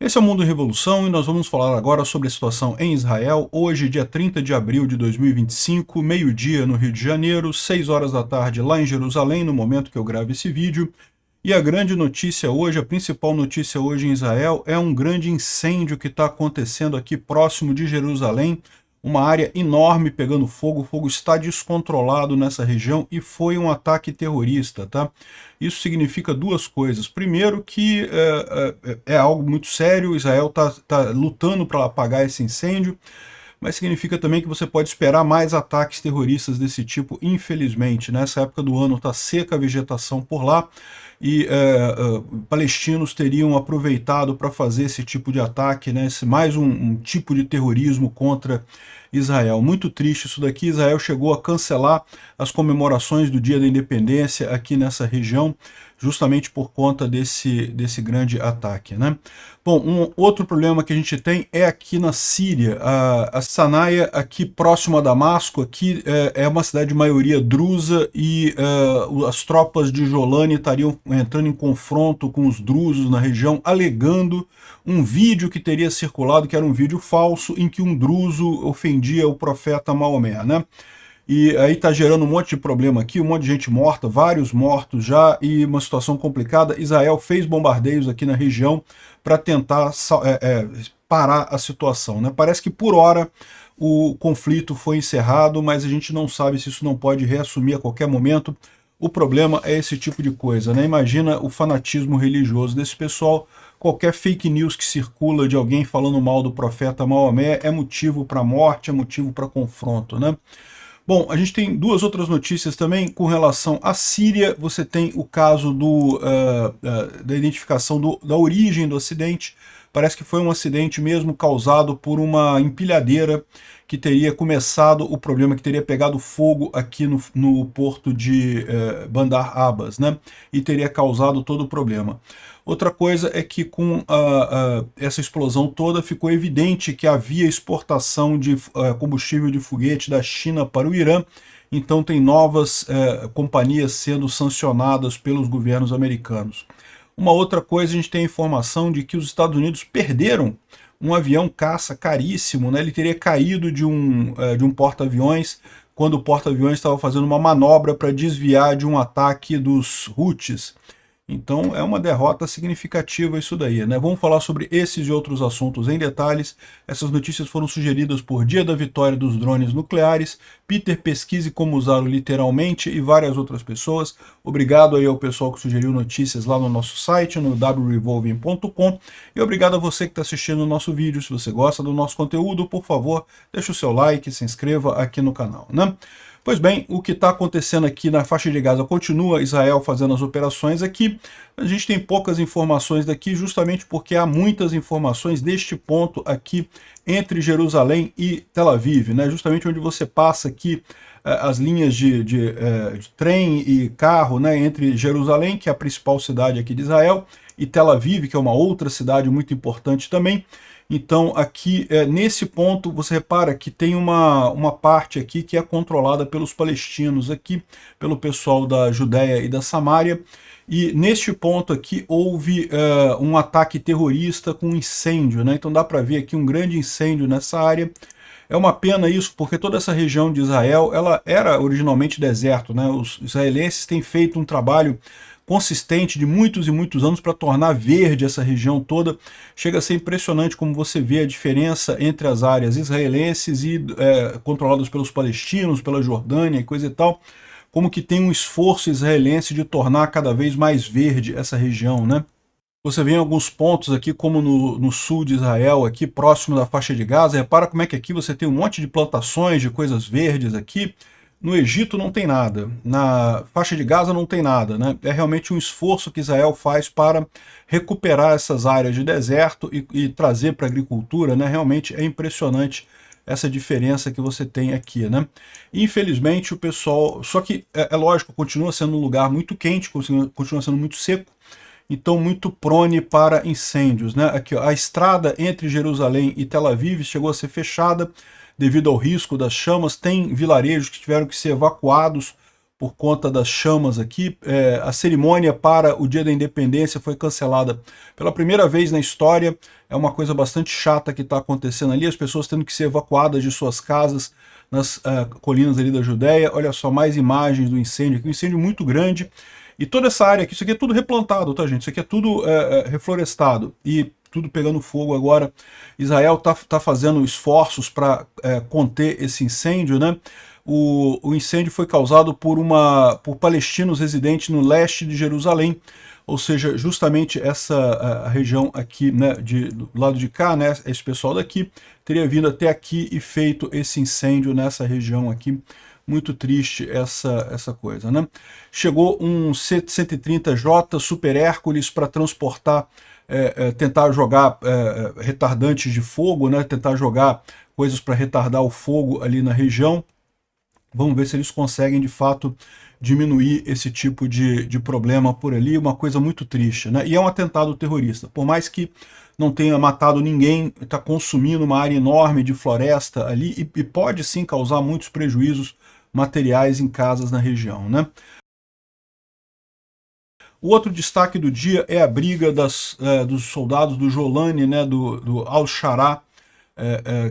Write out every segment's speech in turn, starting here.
Esse é o Mundo em Revolução e nós vamos falar agora sobre a situação em Israel, hoje, dia 30 de abril de 2025, meio-dia no Rio de Janeiro, 6 horas da tarde lá em Jerusalém, no momento que eu gravo esse vídeo. E a grande notícia hoje, a principal notícia hoje em Israel, é um grande incêndio que está acontecendo aqui próximo de Jerusalém, uma área enorme pegando fogo, o fogo está descontrolado nessa região e foi um ataque terrorista, tá? Isso significa duas coisas. Primeiro que é algo muito sério, Israel tá lutando para apagar esse incêndio, mas significa também que você pode esperar mais ataques terroristas desse tipo, infelizmente. Nessa época do ano está seca a vegetação por lá, e palestinos teriam aproveitado para fazer esse tipo de ataque, né, mais um tipo de terrorismo contra Israel. Muito triste isso daqui. Israel chegou a cancelar as comemorações do Dia da Independência aqui nessa região, justamente por conta desse grande ataque, né? Bom, um outro problema que a gente tem é aqui na Síria. A Sanaia, aqui próximo a Damasco, aqui é uma cidade de maioria drusa e as tropas de Jolani estariam entrando em confronto com os drusos na região, alegando um vídeo que teria circulado, que era um vídeo falso, em que um druso ofendia o profeta Maomé, né? E aí está gerando um monte de problema aqui, um monte de gente morta, vários mortos já, e uma situação complicada. Israel fez bombardeios aqui na região para tentar parar a situação, né? Parece que por hora o conflito foi encerrado, mas a gente não sabe se isso não pode reassumir a qualquer momento. O problema é esse tipo de coisa, né? Imagina o fanatismo religioso desse pessoal. Qualquer fake news que circula de alguém falando mal do profeta Maomé é motivo para morte, é motivo para confronto, né? Bom, a gente tem duas outras notícias também com relação à Síria. Você tem o caso da identificação da origem do acidente. Parece que foi um acidente mesmo causado por uma empilhadeira que teria começado o problema, que teria pegado fogo aqui no porto de Bandar Abbas, né? E teria causado todo o problema. Outra coisa é que com essa explosão toda ficou evidente que havia exportação de combustível de foguete da China para o Irã, então tem novas companhias sendo sancionadas pelos governos americanos. Uma outra coisa, a gente tem a informação de que os Estados Unidos perderam um avião caça caríssimo, né? Ele teria caído de um porta-aviões quando o porta-aviões estava fazendo uma manobra para desviar de um ataque dos Houthis. Então é uma derrota significativa isso daí, né? Vamos falar sobre esses e outros assuntos em detalhes. Essas notícias foram sugeridas por Dia da Vitória dos Drones Nucleares, Peter Pesquise Como Usá-lo Literalmente e várias outras pessoas. Obrigado aí ao pessoal que sugeriu notícias lá no nosso site, no wrevolving.com, e obrigado a você que está assistindo o nosso vídeo. Se você gosta do nosso conteúdo, por favor, deixa o seu like, se inscreva aqui no canal, né? Pois bem, o que está acontecendo aqui na faixa de Gaza continua, Israel fazendo as operações aqui. A gente tem poucas informações daqui, justamente porque há muitas informações deste ponto aqui entre Jerusalém e Tel Aviv, né? Justamente onde você passa aqui as linhas de trem e carro, né? Entre Jerusalém, que é a principal cidade aqui de Israel, e Tel Aviv, que é uma outra cidade muito importante também. Então aqui, nesse ponto, você repara que tem uma parte aqui que é controlada pelos palestinos aqui, pelo pessoal da Judéia e da Samária, e neste ponto aqui houve um ataque terrorista com incêndio, né? Então dá para ver aqui um grande incêndio nessa área. É uma pena isso, porque toda essa região de Israel, ela era originalmente deserto, né? Os israelenses têm feito um trabalho consistente de muitos e muitos anos para tornar verde essa região toda. Chega a ser impressionante como você vê a diferença entre as áreas israelenses e controladas pelos palestinos, pela Jordânia e coisa e tal, como que tem um esforço israelense de tornar cada vez mais verde essa região, né? Você vê em alguns pontos aqui, como no sul de Israel, aqui próximo da faixa de Gaza, repara como é que aqui você tem um monte de plantações de coisas verdes aqui. No Egito não tem nada, na faixa de Gaza não tem nada, né? É realmente um esforço que Israel faz para recuperar essas áreas de deserto e trazer para a agricultura, né? Realmente é impressionante essa diferença que você tem aqui, né? Infelizmente o pessoal, só que é lógico, continua sendo um lugar muito quente, continua sendo muito seco, então muito prone para incêndios, né? Aqui, ó, a estrada entre Jerusalém e Tel Aviv chegou a ser fechada devido ao risco das chamas. Tem vilarejos que tiveram que ser evacuados por conta das chamas aqui. A cerimônia para o Dia da Independência foi cancelada pela primeira vez na história. É uma coisa bastante chata que está acontecendo ali, as pessoas tendo que ser evacuadas de suas casas nas colinas ali da Judéia. Olha só, mais imagens do incêndio aqui, um incêndio muito grande. E toda essa área aqui, isso aqui é tudo replantado, tá, gente? Isso aqui é tudo reflorestado e tudo pegando fogo agora. Israel tá fazendo esforços para conter esse incêndio, né? O incêndio foi causado por palestinos residentes no leste de Jerusalém, ou seja, justamente essa a região aqui, né, do lado de cá, né, esse pessoal daqui teria vindo até aqui e feito esse incêndio nessa região aqui. Muito triste essa coisa, né? Chegou um C-130J Super Hércules para transportar, tentar jogar retardantes de fogo, né? Tentar jogar coisas para retardar o fogo ali na região. Vamos ver se eles conseguem, de fato, diminuir esse tipo de problema por ali. Uma coisa muito triste, né? E é um atentado terrorista. Por mais que não tenha matado ninguém, está consumindo uma área enorme de floresta ali e pode sim causar muitos prejuízos materiais em casas na região, né? O outro destaque do dia é a briga dos soldados do Jolani, né, do Al-Shara,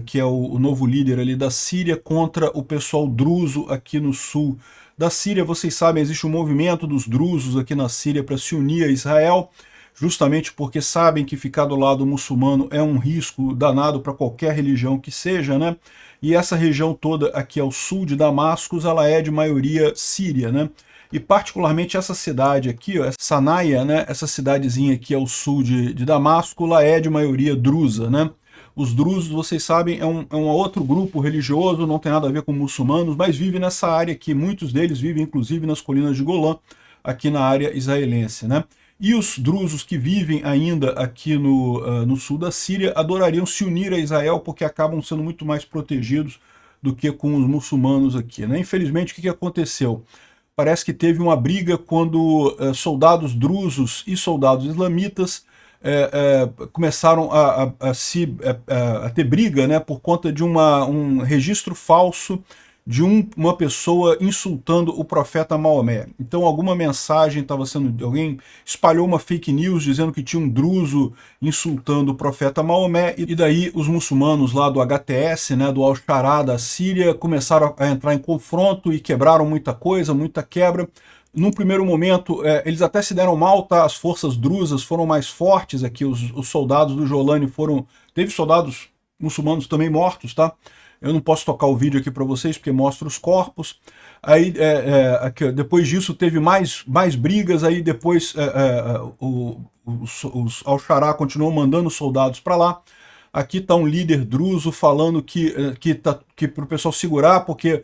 que é o novo líder ali da Síria, contra o pessoal druso aqui no sul da Síria. Vocês sabem, existe um movimento dos drusos aqui na Síria para se unir a Israel, justamente porque sabem que ficar do lado muçulmano é um risco danado para qualquer religião que seja, né? E essa região toda aqui ao sul de Damasco, ela é de maioria síria, né? E particularmente essa cidade aqui, ó, Sanaia, né? Essa cidadezinha aqui ao sul de Damasco, ela é de maioria drusa, né? Os drusos, vocês sabem, é um outro grupo religioso, não tem nada a ver com muçulmanos, mas vive nessa área aqui. Muitos deles vivem, inclusive, nas colinas de Golã, aqui na área israelense, né? E os drusos que vivem ainda aqui no sul da Síria adorariam se unir a Israel porque acabam sendo muito mais protegidos do que com os muçulmanos aqui, né? Infelizmente, o que aconteceu? Parece que teve uma briga quando soldados drusos e soldados islamitas começaram a ter briga, né, por conta de um registro falso de uma pessoa insultando o profeta Maomé. Então alguma mensagem estava sendo... Alguém espalhou uma fake news dizendo que tinha um druso insultando o profeta Maomé, e daí os muçulmanos lá do HTS, né, do Al-Shara da Síria, começaram a entrar em confronto e quebraram muita coisa, muita quebra. Num primeiro momento, eles até se deram mal, tá? As forças drusas foram mais fortes aqui, os soldados do Jolani foram... Teve soldados muçulmanos também mortos, tá? Eu não posso tocar o vídeo aqui para vocês, porque mostra os corpos. Aí, aqui, depois disso, teve mais brigas, aí depois os Al-Shara continuou mandando soldados para lá. Aqui está um líder druso falando que para o pessoal segurar, porque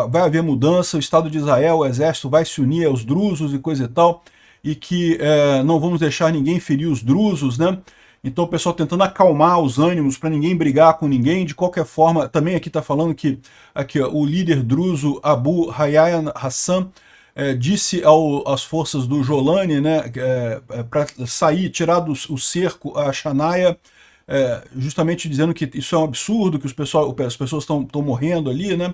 vai haver mudança, o Estado de Israel, o exército vai se unir aos drusos e coisa e tal, e que não vamos deixar ninguém ferir os drusos, né? Então o pessoal tentando acalmar os ânimos para ninguém brigar com ninguém. De qualquer forma, também aqui está falando que aqui, ó, o líder druso Abu Hayyan Hassan disse às forças do Jolani, né, para sair, tirar o cerco a Shanaia, justamente dizendo que isso é um absurdo, que as pessoas estão morrendo ali, né?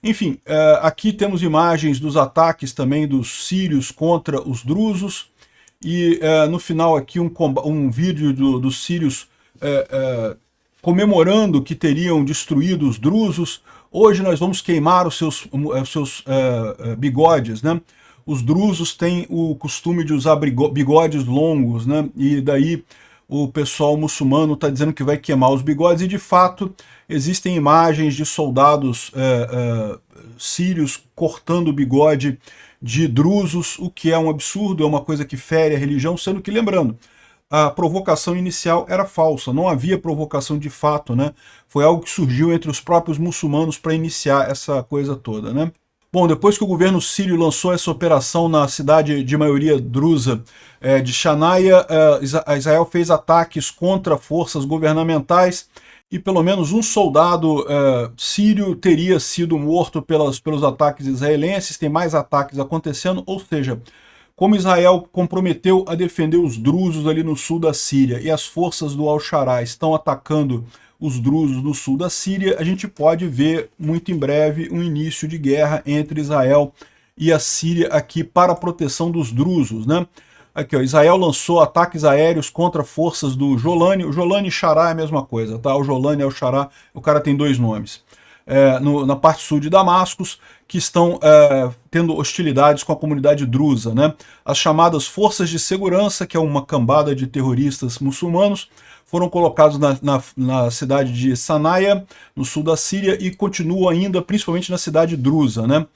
Enfim, aqui temos imagens dos ataques também dos sírios contra os drusos, e no final aqui um vídeo dos sírios comemorando que teriam destruído os drusos. Hoje nós vamos queimar os seus bigodes, né? Os drusos têm o costume de usar bigodes longos, né? E daí o pessoal muçulmano está dizendo que vai queimar os bigodes, e de fato existem imagens de soldados sírios cortando o bigode de drusos, o que é um absurdo, é uma coisa que fere a religião, sendo que, lembrando, a provocação inicial era falsa, não havia provocação de fato, né? Foi algo que surgiu entre os próprios muçulmanos para iniciar essa coisa toda, né? Bom, depois que o governo sírio lançou essa operação na cidade de maioria drusa de Shanaia, Israel fez ataques contra forças governamentais, e pelo menos um soldado sírio teria sido morto pelos ataques israelenses. Tem mais ataques acontecendo, ou seja, como Israel comprometeu a defender os drusos ali no sul da Síria, e as forças do Al-Shara estão atacando os drusos no sul da Síria, a gente pode ver muito em breve um início de guerra entre Israel e a Síria aqui para a proteção dos drusos, né? Aqui, ó, Israel lançou ataques aéreos contra forças do Jolani. O Jolani e Xará é a mesma coisa, tá? O Jolani é o Xará, o cara tem dois nomes. Na parte sul de Damascus, que estão tendo hostilidades com a comunidade drusa, né? As chamadas Forças de Segurança, que é uma cambada de terroristas muçulmanos, foram colocados na cidade de Sanaia, no sul da Síria, e continuam ainda, principalmente na cidade drusa, né?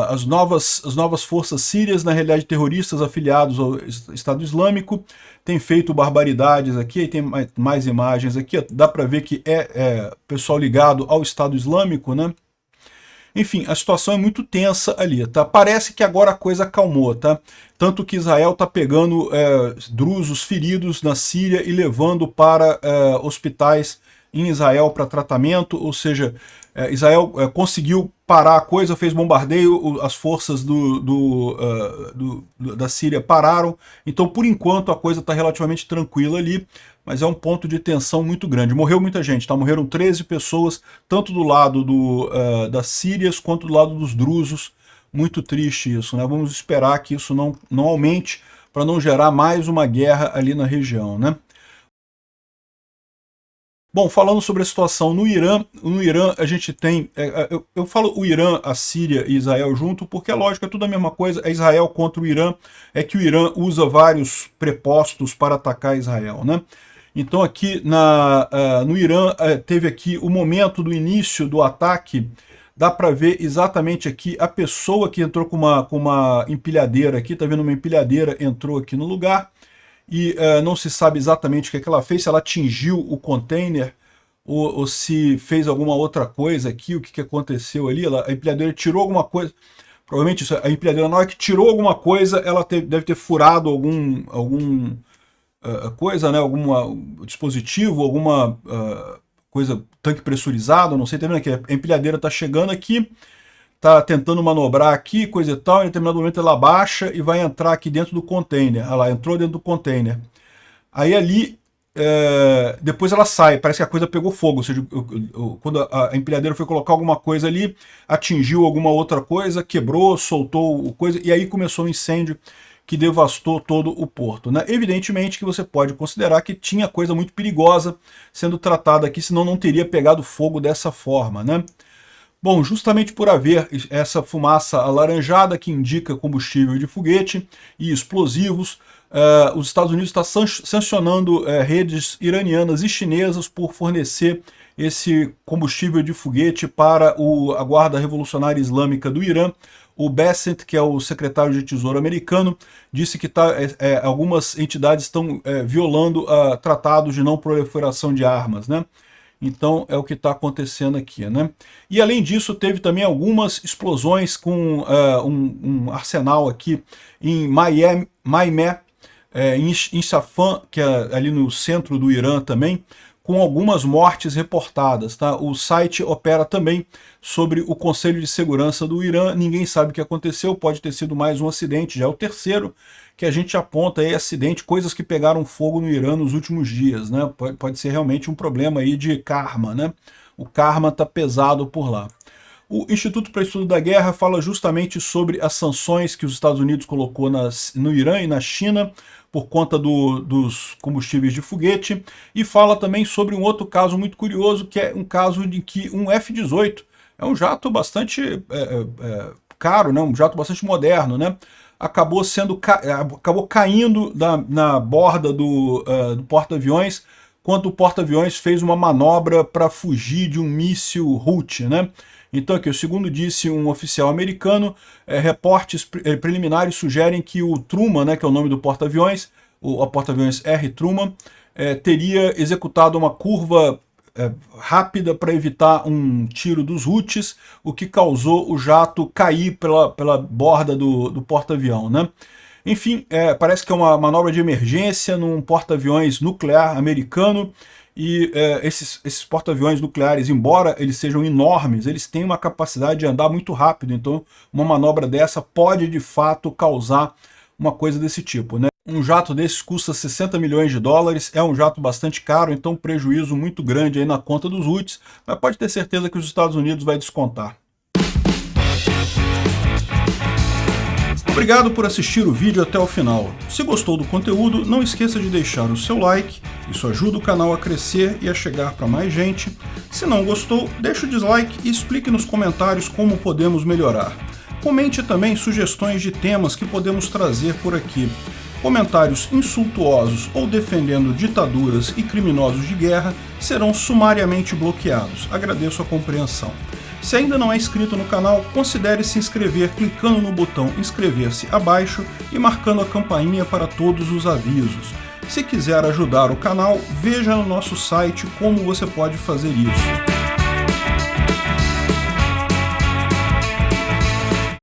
As novas forças sírias, na realidade terroristas afiliados ao Estado Islâmico, têm feito barbaridades aqui, aí tem mais imagens aqui, dá para ver que pessoal ligado ao Estado Islâmico, né? Enfim, a situação é muito tensa ali, tá? Parece que agora a coisa acalmou, tá? Tanto que Israel tá pegando drusos feridos na Síria e levando para hospitais em Israel para tratamento, ou seja, Israel conseguiu parar a coisa, fez bombardeio, as forças da Síria pararam, então por enquanto a coisa está relativamente tranquila ali, mas é um ponto de tensão muito grande. Morreu muita gente, tá? Morreram 13 pessoas, tanto do lado das Sírias quanto do lado dos drusos, muito triste isso, né? Vamos esperar que isso não aumente para não gerar mais uma guerra ali na região, né? Bom, falando sobre a situação no Irã a gente tem, eu falo o Irã, a Síria e Israel junto, porque é lógico, é tudo a mesma coisa, é Israel contra o Irã, é que o Irã usa vários prepostos para atacar Israel, né? Então aqui no Irã teve aqui o momento do início do ataque, dá para ver exatamente aqui a pessoa que entrou com uma empilhadeira aqui, tá vendo uma empilhadeira, entrou aqui no lugar, e não se sabe exatamente o que ela fez, se ela atingiu o container ou se fez alguma outra coisa aqui, o que aconteceu ali, a empilhadeira tirou alguma coisa, provavelmente a empilhadeira na hora que tirou alguma coisa, ela deve ter furado algum coisa, né, algum dispositivo, alguma coisa, tanque pressurizado, não sei, tá vendo aqui, a empilhadeira está chegando aqui, tá tentando manobrar aqui, coisa e tal, em determinado momento ela baixa e vai entrar aqui dentro do container. Ela entrou dentro do container. Aí ali, depois ela sai, parece que a coisa pegou fogo, ou seja, quando a empilhadeira foi colocar alguma coisa ali, atingiu alguma outra coisa, quebrou, soltou coisa, e aí começou um incêndio que devastou todo o porto, né? Evidentemente que você pode considerar que tinha coisa muito perigosa sendo tratada aqui, senão não teria pegado fogo dessa forma, né? Bom, justamente por haver essa fumaça alaranjada que indica combustível de foguete e explosivos, os Estados Unidos estão sancionando redes iranianas e chinesas por fornecer esse combustível de foguete para a Guarda Revolucionária Islâmica do Irã. O Bessent, que é o secretário de Tesouro americano, disse que algumas entidades estão violando tratados de não proliferação de armas, né? Então é o que está acontecendo aqui, né? E além disso teve também algumas explosões com um arsenal aqui em Maimé, em Safan, que é ali no centro do Irã também, com algumas mortes reportadas, tá? O site opera também sobre o Conselho de Segurança do Irã, ninguém sabe o que aconteceu, pode ter sido mais um acidente, já é o terceiro que a gente aponta aí, acidente, coisas que pegaram fogo no Irã nos últimos dias, né? Pode ser realmente um problema aí de karma, né? O karma tá pesado por lá. O Instituto para Estudo da Guerra fala justamente sobre as sanções que os Estados Unidos colocou no Irã e na China por conta dos combustíveis de foguete, e fala também sobre um outro caso muito curioso, que é um caso de que um F-18 é um jato bastante caro, né? Um jato bastante moderno, né? Acabou caindo na borda do porta-aviões, quando o porta-aviões fez uma manobra para fugir de um míssil Houthi, né? Então aqui, segundo disse um oficial americano, reportes preliminares sugerem que o Truman, né, que é o nome do porta-aviões, o porta-aviões R. Truman, teria executado uma curva rápida para evitar um tiro dos Houthis, o que causou o jato cair pela borda do porta-avião, né? Enfim, parece que é uma manobra de emergência num porta-aviões nuclear americano, e esses porta-aviões nucleares, embora eles sejam enormes, eles têm uma capacidade de andar muito rápido, então uma manobra dessa pode de fato causar uma coisa desse tipo, né? Um jato desses custa 60 milhões de dólares, é um jato bastante caro, então um prejuízo muito grande aí na conta dos Houthis, mas pode ter certeza que os Estados Unidos vai descontar. Obrigado por assistir o vídeo até o final. Se gostou do conteúdo, não esqueça de deixar o seu like, isso ajuda o canal a crescer e a chegar para mais gente. Se não gostou, deixe o dislike e explique nos comentários como podemos melhorar. Comente também sugestões de temas que podemos trazer por aqui. Comentários insultuosos ou defendendo ditaduras e criminosos de guerra serão sumariamente bloqueados. Agradeço a compreensão. Se ainda não é inscrito no canal, considere se inscrever clicando no botão inscrever-se abaixo e marcando a campainha para todos os avisos. Se quiser ajudar o canal, veja no nosso site como você pode fazer isso.